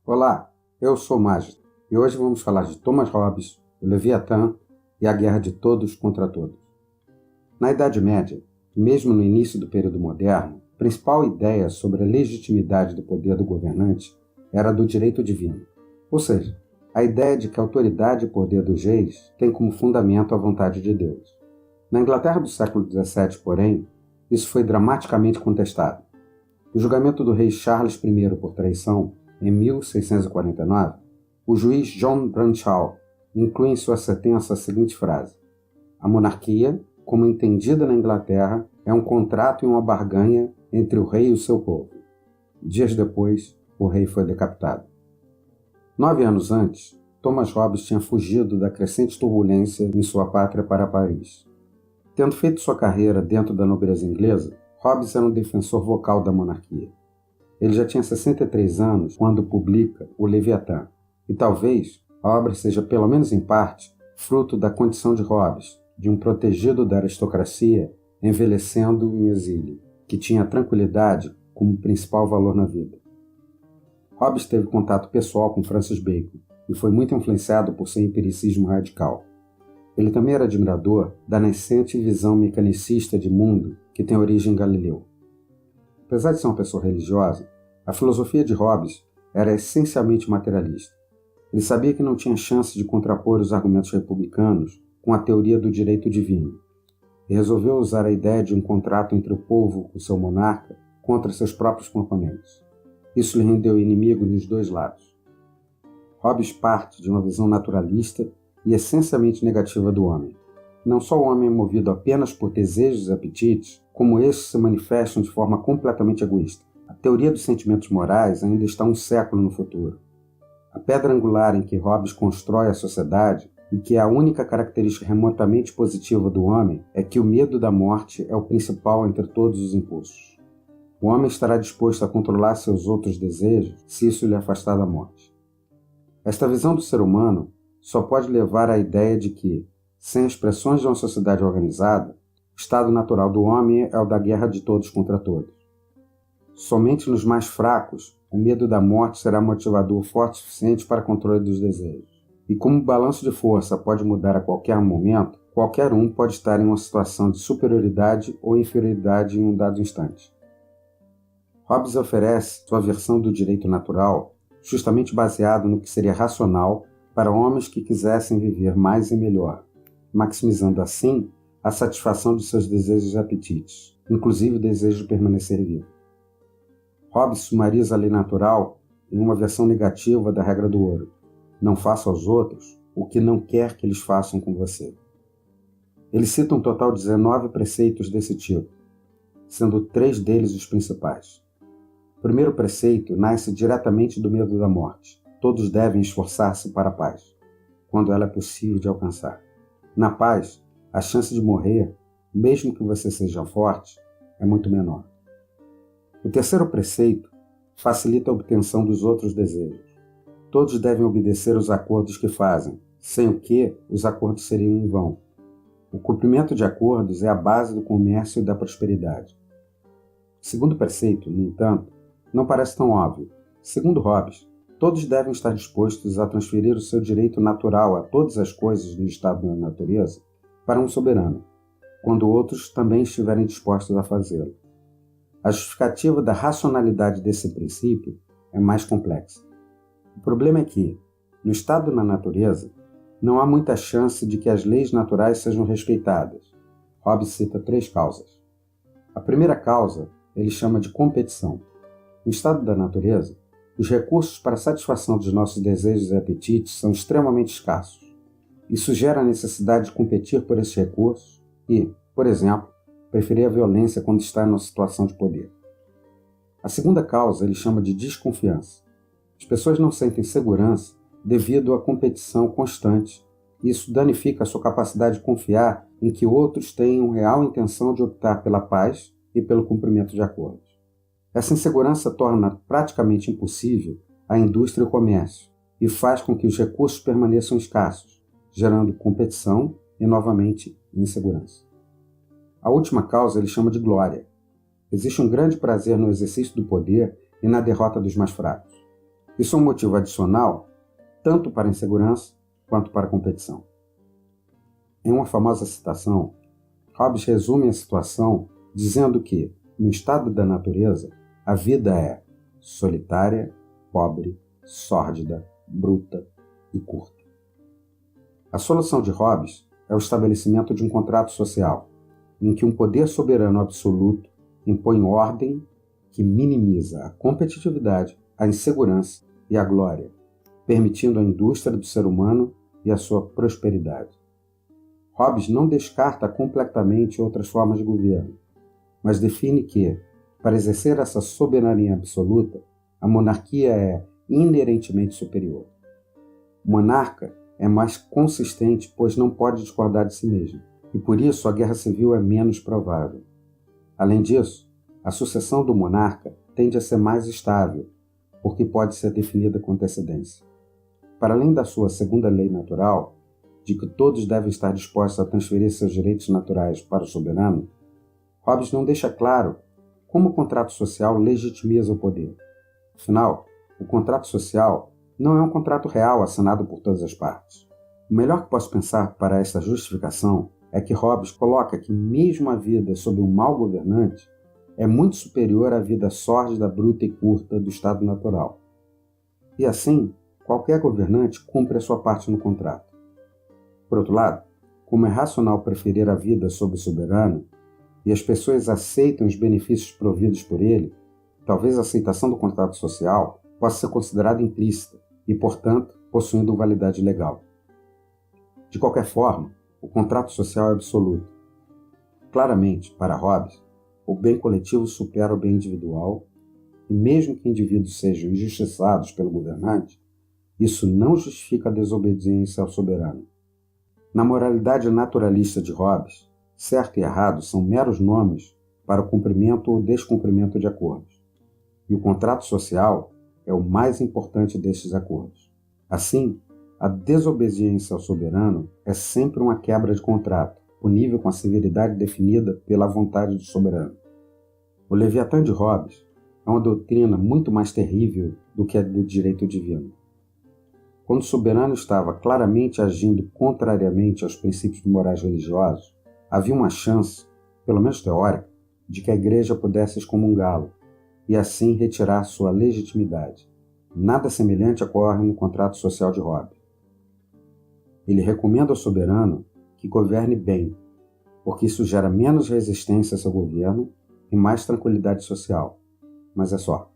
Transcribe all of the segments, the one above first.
Olá, eu sou Mágico e hoje vamos falar de Thomas Hobbes, o Leviatã e a guerra de todos contra todos. Na Idade Média, mesmo no início do período moderno, a principal ideia sobre a legitimidade do poder do governante era a do direito divino, ou seja, a ideia de que a autoridade e poder dos reis tem como fundamento a vontade de Deus. Na Inglaterra do século XVII, porém, isso foi dramaticamente contestado. No julgamento do rei Charles I por traição, em 1649, o juiz John Bradshaw inclui em sua sentença a seguinte frase: a monarquia, como entendida na Inglaterra, é um contrato e uma barganha entre o rei e o seu povo. Dias depois, o rei foi decapitado. 9 anos antes, Thomas Hobbes tinha fugido da crescente turbulência em sua pátria para Paris. Tendo feito sua carreira dentro da nobreza inglesa, Hobbes era um defensor vocal da monarquia. Ele já tinha 63 anos quando publica O Leviatã, e talvez a obra seja, pelo menos em parte, fruto da condição de Hobbes, de um protegido da aristocracia envelhecendo em exílio, que tinha a tranquilidade como principal valor na vida. Hobbes teve contato pessoal com Francis Bacon e foi muito influenciado por seu empiricismo radical. Ele também era admirador da nascente visão mecanicista de mundo que tem origem em Galileu. Apesar de ser uma pessoa religiosa, a filosofia de Hobbes era essencialmente materialista. Ele sabia que não tinha chance de contrapor os argumentos republicanos com a teoria do direito divino, e resolveu usar a ideia de um contrato entre o povo e o seu monarca contra seus próprios componentes. Isso lhe rendeu inimigo nos dois lados. Hobbes parte de uma visão naturalista e essencialmente negativa do homem. Não só o homem é movido apenas por desejos e apetites, como estes se manifestam de forma completamente egoísta. A teoria dos sentimentos morais ainda está um século no futuro. A pedra angular em que Hobbes constrói a sociedade, e que é a única característica remotamente positiva do homem, é que o medo da morte é o principal entre todos os impulsos. O homem estará disposto a controlar seus outros desejos se isso lhe afastar da morte. Esta visão do ser humano só pode levar à ideia de que, sem as pressões de uma sociedade organizada, o estado natural do homem é o da guerra de todos contra todos. Somente nos mais fracos, o medo da morte será motivador forte o suficiente para controle dos desejos. E como o balanço de força pode mudar a qualquer momento, qualquer um pode estar em uma situação de superioridade ou inferioridade em um dado instante. Hobbes oferece sua versão do direito natural justamente baseado no que seria racional para homens que quisessem viver mais e melhor, maximizando assim a satisfação de seus desejos e apetites, inclusive o desejo de permanecer vivo. Hobbes sumariza a lei natural em uma versão negativa da regra do ouro: não faça aos outros o que não quer que eles façam com você. Ele cita um total de 19 preceitos desse tipo, sendo 3 deles os principais. O primeiro preceito nasce diretamente do medo da morte. Todos devem esforçar-se para a paz, quando ela é possível de alcançar. Na paz, a chance de morrer, mesmo que você seja forte, é muito menor. O terceiro preceito facilita a obtenção dos outros desejos. Todos devem obedecer os acordos que fazem, sem o que os acordos seriam em vão. O cumprimento de acordos é a base do comércio e da prosperidade. O segundo preceito, no entanto, não parece tão óbvio. Segundo Hobbes, todos devem estar dispostos a transferir o seu direito natural a todas as coisas no estado da natureza para um soberano, quando outros também estiverem dispostos a fazê-lo. A justificativa da racionalidade desse princípio é mais complexa. O problema é que, no estado da natureza, não há muita chance de que as leis naturais sejam respeitadas. Hobbes cita 3 causas. A primeira causa ele chama de competição. No estado da natureza, os recursos para a satisfação dos nossos desejos e apetites são extremamente escassos. Isso gera a necessidade de competir por esses recursos e, por exemplo, preferir a violência quando está em uma situação de poder. A segunda causa ele chama de desconfiança. As pessoas não sentem segurança devido à competição constante. Isso danifica a sua capacidade de confiar em que outros tenham real intenção de optar pela paz e pelo cumprimento de acordos. Essa insegurança torna praticamente impossível a indústria e o comércio e faz com que os recursos permaneçam escassos, gerando competição e, novamente, insegurança. A última causa ele chama de glória. Existe um grande prazer no exercício do poder e na derrota dos mais fracos. Isso é um motivo adicional tanto para a insegurança quanto para a competição. Em uma famosa citação, Hobbes resume a situação dizendo que, no estado da natureza, a vida é solitária, pobre, sórdida, bruta e curta. A solução de Hobbes é o estabelecimento de um contrato social, em que um poder soberano absoluto impõe ordem que minimiza a competitividade, a insegurança e a glória, permitindo a indústria do ser humano e a sua prosperidade. Hobbes não descarta completamente outras formas de governo, mas define que, para exercer essa soberania absoluta, a monarquia é inerentemente superior. O monarca é mais consistente, pois não pode discordar de si mesmo, e por isso a guerra civil é menos provável. Além disso, a sucessão do monarca tende a ser mais estável, porque pode ser definida com antecedência. Para além da sua segunda lei natural, de que todos devem estar dispostos a transferir seus direitos naturais para o soberano, Hobbes não deixa claro como o contrato social legitimiza o poder. Afinal, o contrato social não é um contrato real assinado por todas as partes. O melhor que posso pensar para essa justificação é que Hobbes coloca que mesmo a vida sob um mau governante é muito superior à vida sórdida, bruta e curta do estado natural. E assim, qualquer governante cumpre a sua parte no contrato. Por outro lado, como é racional preferir a vida sob o soberano, e as pessoas aceitam os benefícios providos por ele, talvez a aceitação do contrato social possa ser considerada implícita e, portanto, possuindo validade legal. De qualquer forma, o contrato social é absoluto. Claramente, para Hobbes, o bem coletivo supera o bem individual, e mesmo que indivíduos sejam injustiçados pelo governante, isso não justifica a desobediência ao soberano. Na moralidade naturalista de Hobbes, certo e errado são meros nomes para o cumprimento ou descumprimento de acordos. E o contrato social é o mais importante destes acordos. Assim, a desobediência ao soberano é sempre uma quebra de contrato, punível com a severidade definida pela vontade do soberano. O Leviatã de Hobbes é uma doutrina muito mais terrível do que a do direito divino. Quando o soberano estava claramente agindo contrariamente aos princípios morais religiosos, havia uma chance, pelo menos teórica, de que a igreja pudesse excomungá-lo e assim retirar sua legitimidade. Nada semelhante ocorre no contrato social de Hobbes. Ele recomenda ao soberano que governe bem, porque isso gera menos resistência ao seu governo e mais tranquilidade social. Mas é só.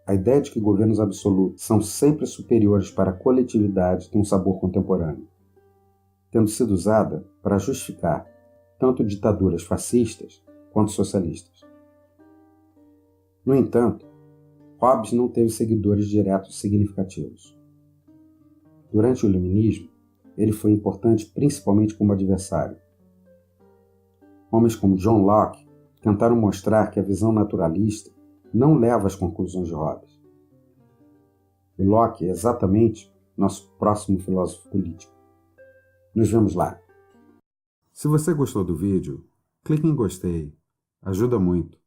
A ideia de que governos absolutos são sempre superiores para a coletividade tem um sabor contemporâneo, tendo sido usada para justificar tanto ditaduras fascistas quanto socialistas. No entanto, Hobbes não teve seguidores diretos significativos. Durante o Iluminismo, ele foi importante principalmente como adversário. Homens como John Locke tentaram mostrar que a visão naturalista não leva às conclusões de Hobbes. E Locke é exatamente nosso próximo filósofo político. Nos vemos lá. Se você gostou do vídeo, clique em gostei. Ajuda muito.